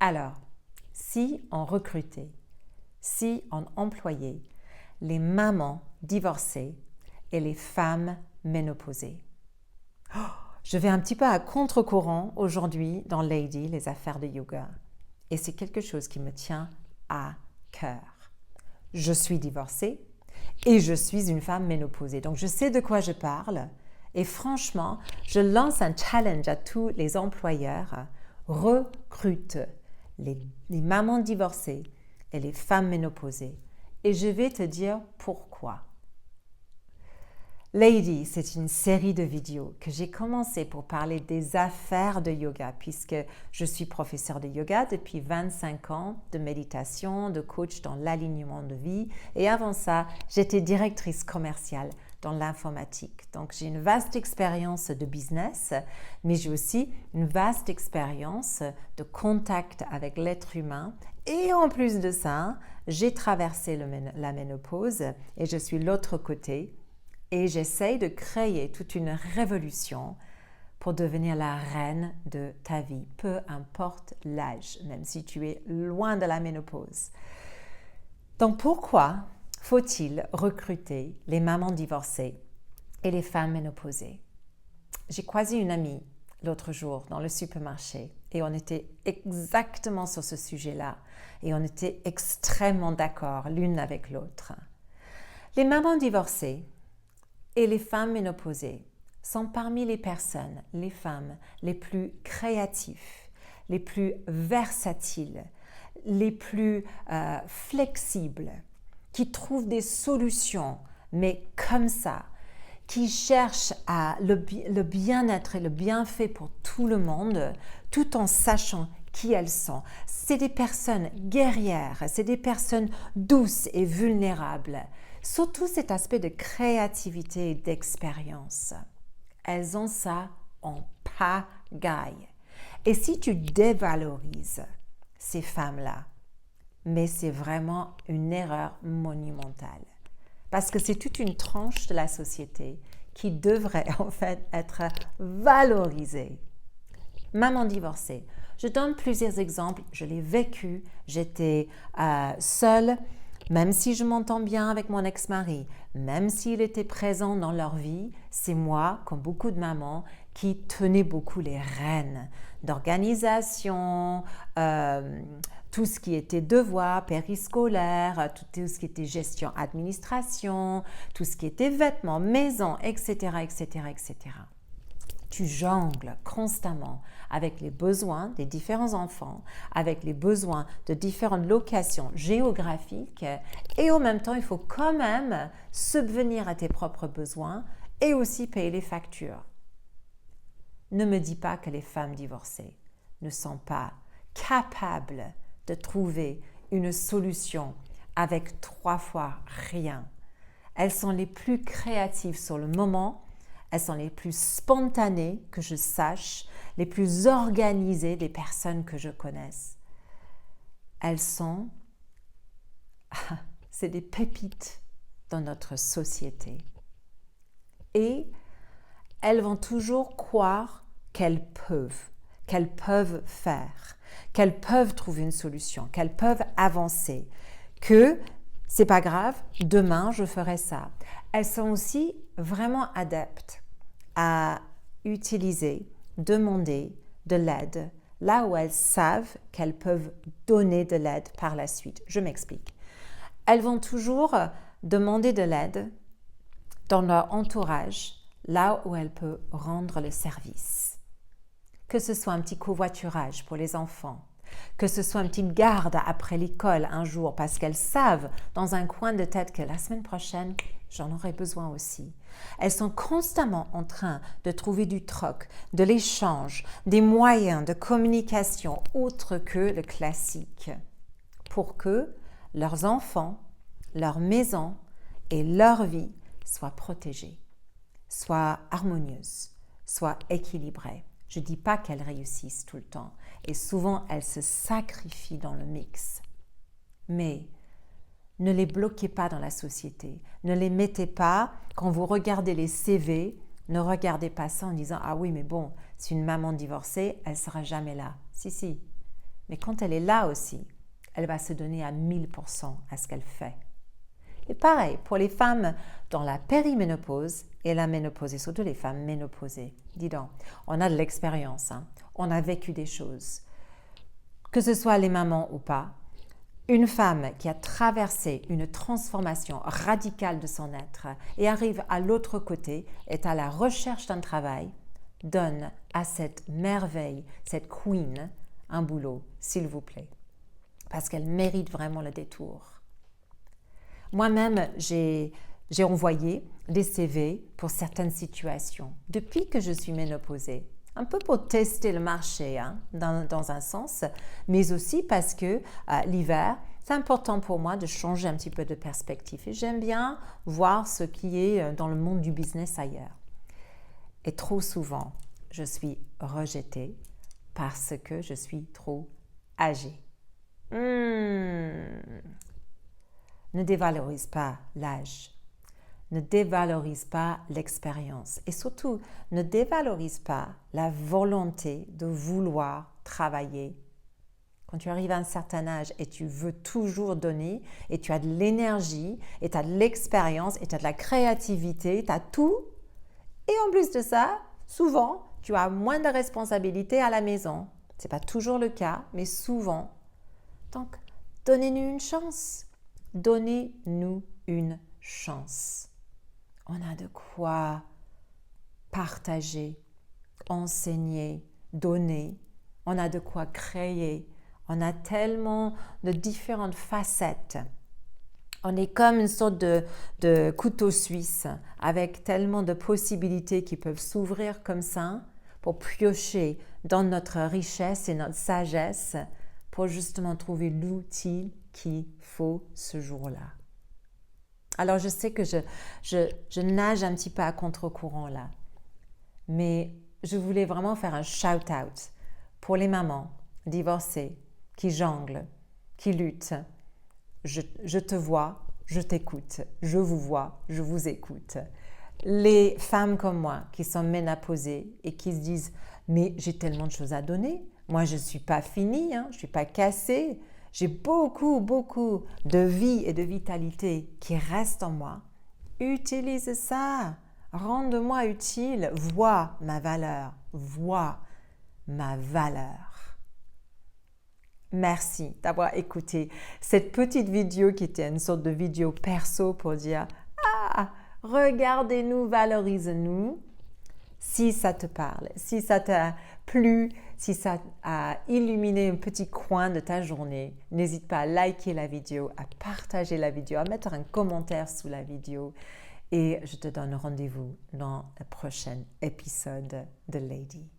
Alors, si on recrutait, si on employait les mamans divorcées et les femmes ménopausées. Je vais un petit peu à contre-courant aujourd'hui dans Lady, les affaires de yoga. Et c'est quelque chose qui me tient à cœur. Je suis divorcée et je suis une femme ménopausée. Donc je sais de quoi je parle. Et franchement, je lance un challenge à tous les employeurs. Recrute les mamans divorcées et les femmes ménopausées. Et je vais te dire pourquoi. Lady, c'est une série de vidéos que j'ai commencé pour parler des affaires de yoga, puisque je suis professeure de yoga depuis 25 ans, de méditation, de coach dans l'alignement de vie. Et avant ça, j'étais directrice commerciale dans l'informatique. Donc, j'ai une vaste expérience de business, mais j'ai aussi une vaste expérience de contact avec l'être humain. Et en plus de ça, j'ai traversé la ménopause et je suis l'autre côté. Et j'essaye de créer toute une révolution pour devenir la reine de ta vie, peu importe l'âge, même si tu es loin de la ménopause. Donc pourquoi faut-il recruter les mamans divorcées et les femmes ménopausées? J'ai croisé une amie l'autre jour dans le supermarché et on était exactement sur ce sujet-là et on était extrêmement d'accord l'une avec l'autre. Les mamans divorcées et les femmes ménopausées sont parmi les personnes, les femmes les plus créatives, les plus versatiles, les plus flexibles, qui trouvent des solutions, mais comme ça, qui cherchent le bien-être et le bienfait pour tout le monde, tout en sachant qui elles sont. C'est des personnes guerrières, c'est des personnes douces et vulnérables. Surtout cet aspect de créativité et d'expérience. Elles ont ça en pagaille. Et si tu dévalorises ces femmes-là, mais c'est vraiment une erreur monumentale. Parce que c'est toute une tranche de la société qui devrait en fait être valorisée. Maman divorcée. Je donne plusieurs exemples. Je l'ai vécu. J'étais seule. Même si je m'entends bien avec mon ex-mari, même s'il était présent dans leur vie, c'est moi, comme beaucoup de mamans, qui tenais beaucoup les rênes d'organisation, tout ce qui était devoir, périscolaire, tout ce qui était gestion, administration, tout ce qui était vêtements, maison, etc., etc., etc. Tu jongles constamment avec les besoins des différents enfants, avec les besoins de différentes locations géographiques et en même temps, il faut quand même subvenir à tes propres besoins et aussi payer les factures. Ne me dis pas que les femmes divorcées ne sont pas capables de trouver une solution avec 3 fois rien. Elles sont les plus créatives sur le moment. Elles sont les plus spontanées que je sache, les plus organisées des personnes que je connaisse. Elles sont, c'est des pépites dans notre société. Et elles vont toujours croire qu'elles peuvent faire, qu'elles peuvent trouver une solution, qu'elles peuvent avancer, que c'est pas grave, demain je ferai ça. Elles sont aussi vraiment adeptes à utiliser, demander de l'aide là où elles savent qu'elles peuvent donner de l'aide par la suite. Je m'explique. Elles vont toujours demander de l'aide dans leur entourage là où elles peuvent rendre le service. Que ce soit un petit covoiturage pour les enfants, que ce soit une petite garde après l'école un jour parce qu'elles savent dans un coin de tête que la semaine prochaine, j'en aurai besoin aussi. Elles sont constamment en train de trouver du troc, de l'échange, des moyens de communication autres que le classique pour que leurs enfants, leur maison et leur vie soient protégées, soient harmonieuses, soient équilibrées. Je ne dis pas qu'elles réussissent tout le temps et souvent elles se sacrifient dans le mix. Mais ne les bloquez pas dans la société. Ne les mettez pas, quand vous regardez les CV, ne regardez pas ça en disant « Ah oui, mais bon, c'est une maman divorcée, elle ne sera jamais là. » Si. Mais quand elle est là aussi, elle va se donner à 1000% à ce qu'elle fait. Et pareil, pour les femmes dans la périménopause et la ménopause, et surtout les femmes ménopausées. Dis donc, on a de l'expérience, hein? On a vécu des choses. Que ce soit les mamans ou pas, une femme qui a traversé une transformation radicale de son être et arrive à l'autre côté, est à la recherche d'un travail, donne à cette merveille, cette queen, un boulot, s'il vous plaît. Parce qu'elle mérite vraiment le détour. Moi-même, j'ai envoyé des CV pour certaines situations depuis que je suis ménopausée. Un peu pour tester le marché, hein, dans un sens, mais aussi parce que l'hiver, c'est important pour moi de changer un petit peu de perspective. Et j'aime bien voir ce qui est dans le monde du business ailleurs. Et trop souvent, je suis rejetée parce que je suis trop âgée. Ne dévalorise pas l'âge, ne dévalorise pas l'expérience et surtout ne dévalorise pas la volonté de vouloir travailler. Quand tu arrives à un certain âge et tu veux toujours donner et tu as de l'énergie et tu as de l'expérience et tu as de la créativité, tu as tout. Et en plus de ça, souvent, tu as moins de responsabilités à la maison. Ce n'est pas toujours le cas, mais souvent. Donc, donnez-nous une chance. Donnez-nous une chance. On a de quoi partager, enseigner, donner. On a de quoi créer. On a tellement de différentes facettes. On est comme une sorte de couteau suisse avec tellement de possibilités qui peuvent s'ouvrir comme ça pour piocher dans notre richesse et notre sagesse pour justement trouver l'outil qu'il faut ce jour-là. Alors je sais que je nage un petit peu à contre-courant là, mais je voulais vraiment faire un shout-out pour les mamans divorcées qui jonglent, qui luttent. Je te vois, je t'écoute, je vous vois, je vous écoute. Les femmes comme moi qui sont ménopausées et qui se disent « mais j'ai tellement de choses à donner, moi je ne suis pas finie, hein, je ne suis pas cassée, j'ai beaucoup de vie et de vitalité qui restent en moi. Utilise ça, rende-moi utile, vois ma valeur, vois ma valeur. » Merci d'avoir écouté cette petite vidéo qui était une sorte de vidéo perso pour dire « Ah, regardez-nous, valorise-nous ». Si ça te parle, si ça t'a plu, si ça a illuminé un petit coin de ta journée, n'hésite pas à liker la vidéo, à partager la vidéo, à mettre un commentaire sous la vidéo. Et je te donne rendez-vous dans le prochain épisode de Lady.